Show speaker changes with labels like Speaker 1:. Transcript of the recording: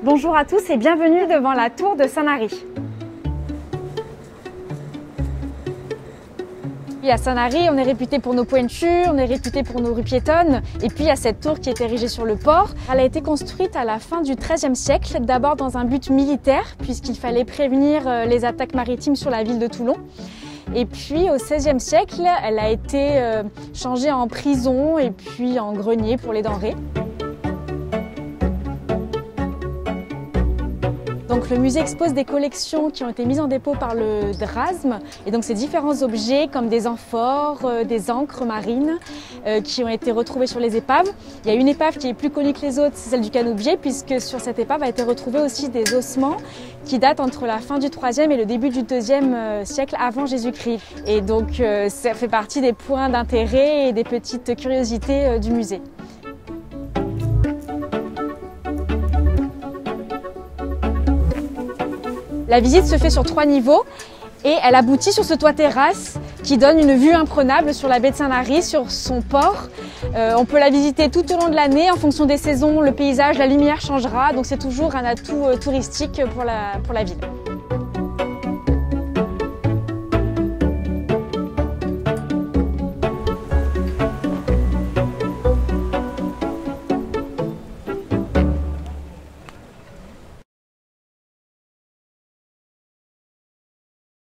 Speaker 1: Bonjour à tous et bienvenue devant la tour de Sanary. Et à Sanary, on est réputé pour nos pointures, on est réputé pour nos rues piétonnes. Et puis il y a cette tour qui est érigée sur le port. Elle a été construite à la fin du XIIIe siècle, d'abord dans un but militaire, puisqu'il fallait prévenir les attaques maritimes sur la ville de Toulon. Et puis au XVIe siècle, elle a été changée en prison et puis en grenier pour les denrées. Donc le musée expose des collections qui ont été mises en dépôt par le DRASM. Et donc ces différents objets comme des amphores, des ancres marines qui ont été retrouvés sur les épaves. Il y a une épave qui est plus connue que les autres, c'est celle du Canou-Biais, puisque sur cette épave a été retrouvé aussi des ossements qui datent entre la fin du IIIe et le début du IIe siècle avant Jésus-Christ. Et donc ça fait partie des points d'intérêt et des petites curiosités du musée. La visite se fait sur 3 niveaux et elle aboutit sur ce toit terrasse qui donne une vue imprenable sur la baie de Sanary, sur son port. On peut la visiter tout au long de l'année. En fonction des saisons, le paysage, la lumière changera. Donc c'est toujours un atout touristique pour la ville.